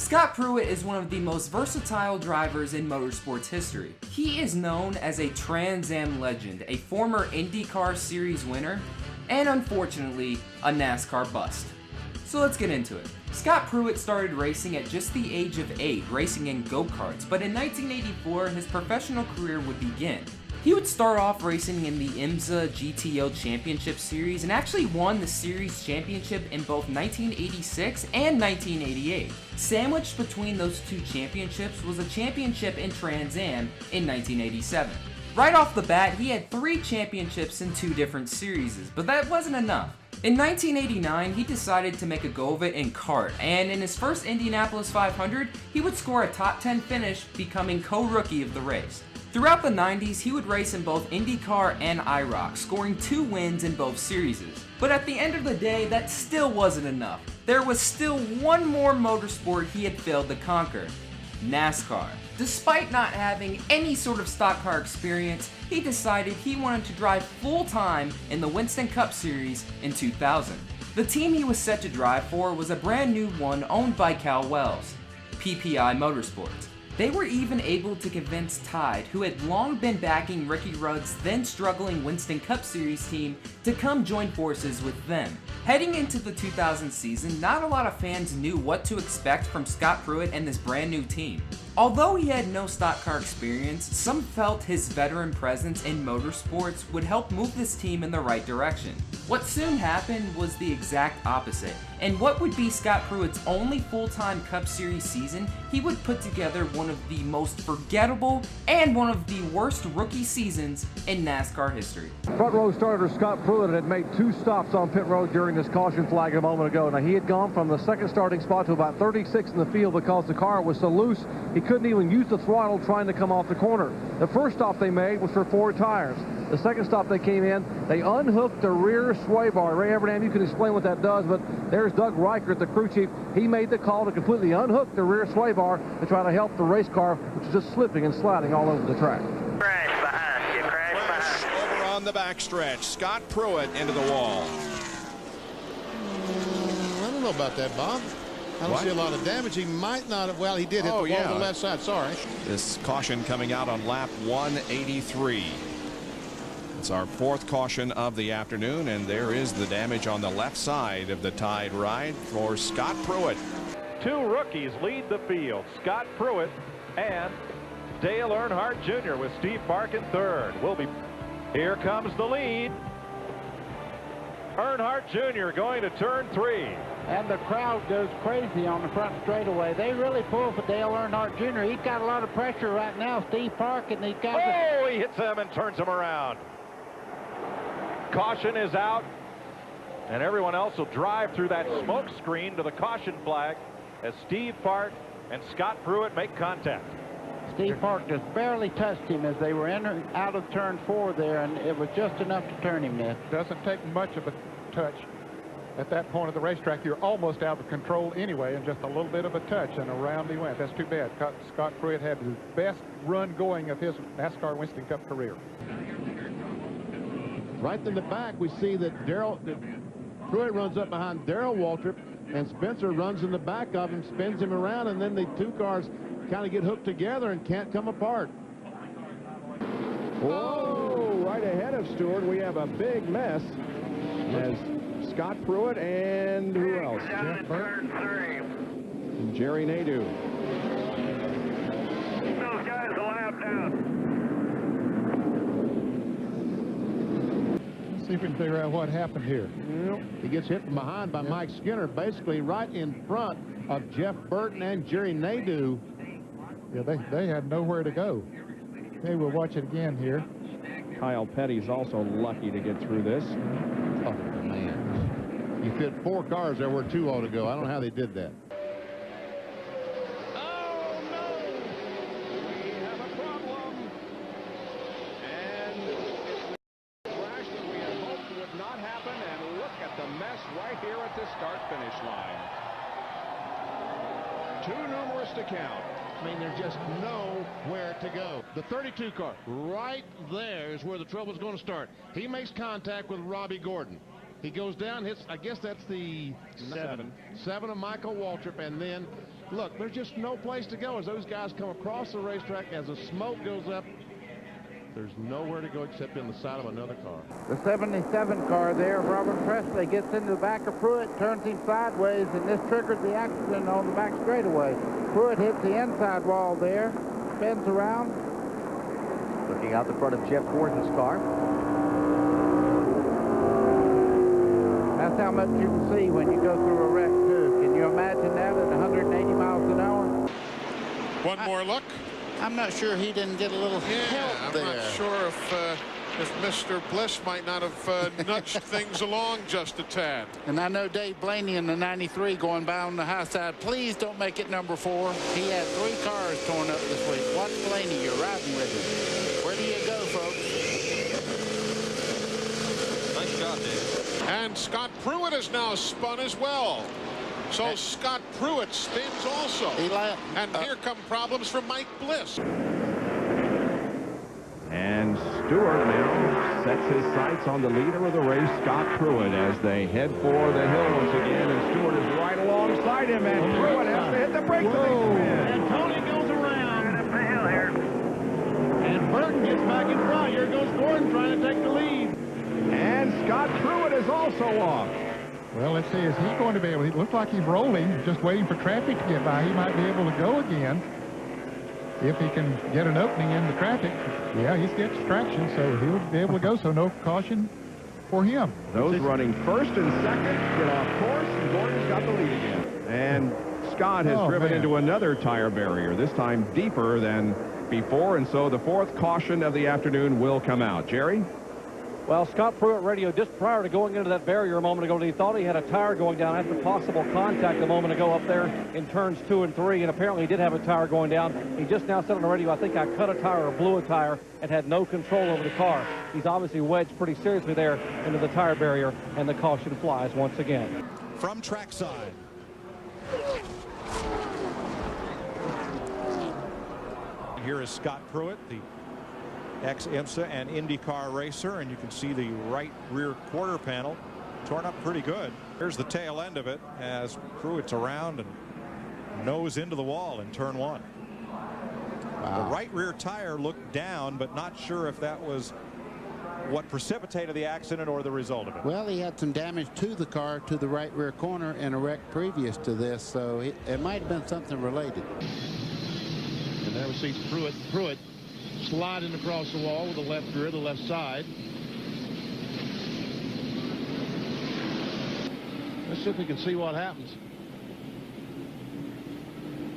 Scott Pruett is one of the most versatile drivers in motorsports history. He is known as a Trans Am legend, a former IndyCar Series winner, and unfortunately, a NASCAR bust. So let's get into it. Scott Pruett started racing at just the age of 8, racing in go-karts, but in 1984 his professional career would begin. He would start off racing in the IMSA GTO Championship Series and actually won the series championship in both 1986 and 1988. Sandwiched between those two championships was a championship in Trans Am in 1987. Right off the bat, he had 3 championships in 2 different series, but that wasn't enough. In 1989, he decided to make a go of it in kart, and in his first Indianapolis 500, he would score a top 10 finish, becoming co-rookie of the race. Throughout the 90s, he would race in both IndyCar and IROC, scoring 2 wins in both series. But at the end of the day, that still wasn't enough. There was still one more motorsport he had failed to conquer: NASCAR. Despite not having any sort of stock car experience, he decided he wanted to drive full-time in the Winston Cup Series in 2000. The team he was set to drive for was a brand new one owned by Cal Wells, PPI Motorsports. They were even able to convince Tide, who had long been backing Ricky Rudd's then struggling Winston Cup Series team, to come join forces with them. Heading into the 2000 season, not a lot of fans knew what to expect from Scott Pruett and this brand new team. Although he had no stock car experience, some felt his veteran presence in motorsports would help move this team in the right direction. What soon happened was the exact opposite. And what would be Scott Pruett's only full-time Cup Series season, he would put together one of the most forgettable and one of the worst rookie seasons in NASCAR history. Front row starter Scott Pruett had made 2 stops on pit road during this caution flag a moment ago. Now, he had gone from the second starting spot to about 36 in the field because the car was so loose he couldn't even use the throttle trying to come off the corner. The first stop they made was for 4 tires. The second stop they came in, they unhooked the rear sway bar. Ray Evernham, you can explain what that does, but there's Doug Reichert, the crew chief. He made the call to completely unhook the rear sway bar to try to help the race car, which is just slipping and sliding all over the track. Crash behind you, crash behind. Over on the backstretch, Scott Pruett into the wall. I don't know about that, Bob. I don't see a lot of damage. He might not have. Well, he did hit the wall on the left side. Sorry. This caution coming out on lap 183. It's our 4th caution of the afternoon, and there is the damage on the left side of the Tide ride for Scott Pruett. 2 rookies lead the field, Scott Pruett and Dale Earnhardt Jr. with Steve Park in 3rd. Here comes the lead. Earnhardt Jr. going to turn 3. And the crowd goes crazy on the front straightaway. They really pull for Dale Earnhardt Jr. He's got a lot of pressure right now, Steve Park, and he's got he hits him and turns him around. Caution is out, and everyone else will drive through that smoke screen to the caution flag as Steve Park and Scott Pruett make contact. Steve Park just barely touched him as they were out of turn 4 there, and it was just enough to turn him there. Doesn't take much of a touch at that point of the racetrack. You're almost out of control anyway, and just a little bit of a touch, and around he went. That's too bad. Scott Pruett had his best run going of his NASCAR Winston Cup career. Right in the back, we see that Pruett runs up behind Darrell Waltrip, and Spencer runs in the back of him, spins him around, and then the 2 cars kind of get hooked together and can't come apart. Whoa! Right ahead of Stewart, we have a big mess as Scott Pruett and who else? Jeff Burton and Jerry Nadeau. Those guys a lap down. Let's see if we can figure out what happened here. He gets hit from behind by Mike Skinner, basically right in front of Jeff Burton and Jerry Nadeau. Yeah, they had nowhere to go. Okay, we'll watch it again here. Kyle Petty's also lucky to get through this. Oh, man. You fit 4 cars there where 2 ought to go. I don't know how they did that. Oh, no! We have a problem. And it's the crash that we had hoped would not happen. And look at the mess right here at the start-finish line. Too numerous to count. I mean, there's just nowhere to go. The 32 car, right there is where the trouble's going to start. He makes contact with Robbie Gordon. He goes down, hits, I guess that's the 7 of Michael Waltrip, and then look, there's just no place to go as those guys come across the racetrack. As the smoke goes up, there's nowhere to go except in the side of another car. The 77 car there, Robert Presley, gets into the back of Pruett, turns him sideways, and this triggers the accident on the back straightaway. Pruett hits the inside wall there, spins around. Looking out the front of Jeff Gordon's car. That's how much you can see when you go through a wreck, too. Can you imagine that at 180 miles an hour? One more look. I'm not sure he didn't get a little help there. I'm not sure if Mr. Bliss might not have nudged things along just a tad. And I know Dave Blaney in the 93 going by on the high side. Please don't make it number 4. He had 3 cars torn up this week. Watch Blaney, you're riding with him. Where do you go, folks? Nice job, Dave. And Scott Pruett is now spun as well. So Scott Pruett spins also. And here come problems for Mike Bliss. And Stewart now sets his sights on the leader of the race, Scott Pruett, as they head for the hill once again. And Stewart is right alongside him, and Pruett has to hit the brakes. And Tony goes around. Up the hill here. And Burton gets back in front. Here goes Gordon trying to take the lead. And Scott Pruett is also off. Well, let's see, is he going to be able, it looks like he's rolling, just waiting for traffic to get by. He might be able to go again if he can get an opening in the traffic. Yeah, he gets traction, so he'll be able to go, so no caution for him. Those running first and second get off course, and Gordon's got the lead again. And Scott has driven into another tire barrier, this time deeper than before, and so the 4th caution of the afternoon will come out. Jerry? Well, Scott Pruett radio just prior to going into that barrier a moment ago, he thought he had a tire going down after possible contact a moment ago up there in turns 2 and 3, and apparently he did have a tire going down. He just now said on the radio, I think I cut a tire or blew a tire, and had no control over the car. He's obviously wedged pretty seriously there into the tire barrier, and the caution flies once again. From trackside. Here is Scott Pruett, the ex-IMSA and IndyCar racer, and you can see the right rear quarter panel torn up pretty good. Here's the tail end of it as Pruett's around and nose into the wall in turn 1. Wow. The right rear tire looked down, but not sure if that was what precipitated the accident or the result of it. Well, he had some damage to the car to the right rear corner in a wreck previous to this, so it might have been something related. And there we see Pruett sliding across the wall with the left rear, the left side. Let's see if we can see what happens.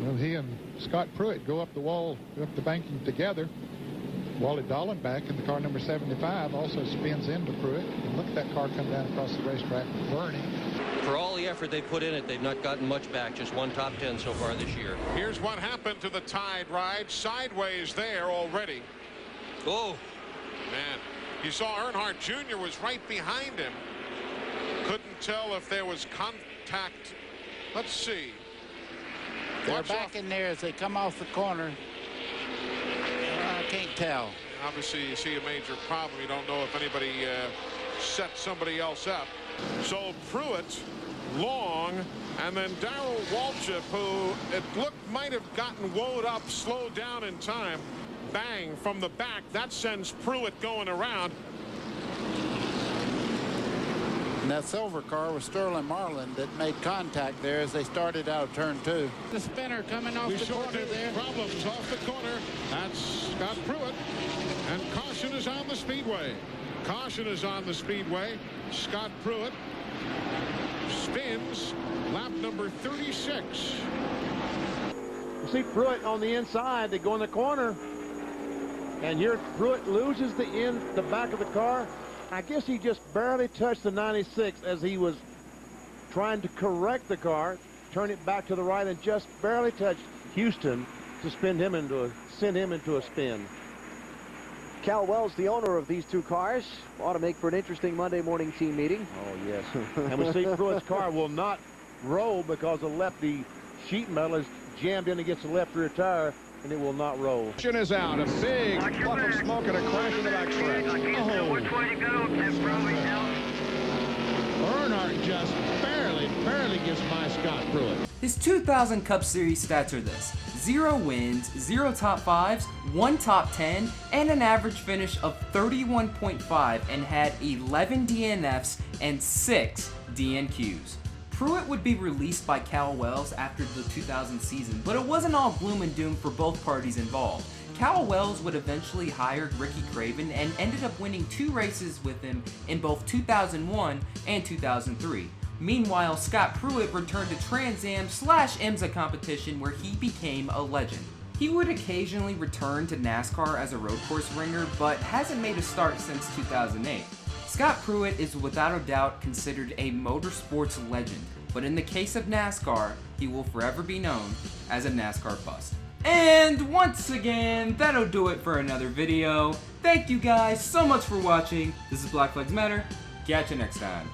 Well, he and Scott Pruett go up the wall, up the banking together. Wally Dallenbach in the car number 75 also spins into Pruett. And look at that car come down across the racetrack, burning. For all the effort they put in it, they've not gotten much back. Just 1 top 10 so far this year. Here's what happened to the Tide ride. Sideways there already. Oh, man. You saw Earnhardt Jr. was right behind him. Couldn't tell if there was contact. Let's see. They're back in there as they come off the corner. I can't tell. Obviously, you see a major problem. You don't know if anybody set somebody else up. So Pruett, Long, and then Darrell Waltrip, who it looked might have gotten woed up, slowed down in time. Bang from the back. That sends Pruett going around. And that silver car was Sterling Marlin that made contact there as they started out of turn 2. The spinner coming off the corner there. Problems off the corner. That's Scott Pruett. And caution is on the speedway. Caution is on the speedway. Scott Pruett spins lap number 36. You see Pruett on the inside. They go in the corner. And here Pruett loses the back of the car. I guess he just barely touched the 96 as he was trying to correct the car, turn it back to the right, and just barely touched Houston to send him into a spin. Cal Wells, the owner of these 2 cars, ought to make for an interesting Monday morning team meeting. Oh, yes. And we see Pruett's car will not roll because the lefty sheet metal is jammed in against the left rear tire, and it will not roll. Caution is out. A big puff of smoke and a crash in the back stretch. Earnhardt just barely gets by Scott Pruett. His 2000 Cup Series stats are this: 0 wins, 0 top 5s, 1 top 10, and an average finish of 31.5, and had 11 DNFs and 6 DNQs. Pruett would be released by Cal Wells after the 2000 season, but it wasn't all gloom and doom for both parties involved. Cal Wells would eventually hire Ricky Craven and ended up winning 2 races with him in both 2001 and 2003. Meanwhile, Scott Pruett returned to Trans Am / IMSA competition where he became a legend. He would occasionally return to NASCAR as a road course ringer, but hasn't made a start since 2008. Scott Pruett is without a doubt considered a motorsports legend, but in the case of NASCAR, he will forever be known as a NASCAR bust. And once again, that'll do it for another video. Thank you guys so much for watching. This is Black Flags Matter. Catch you next time.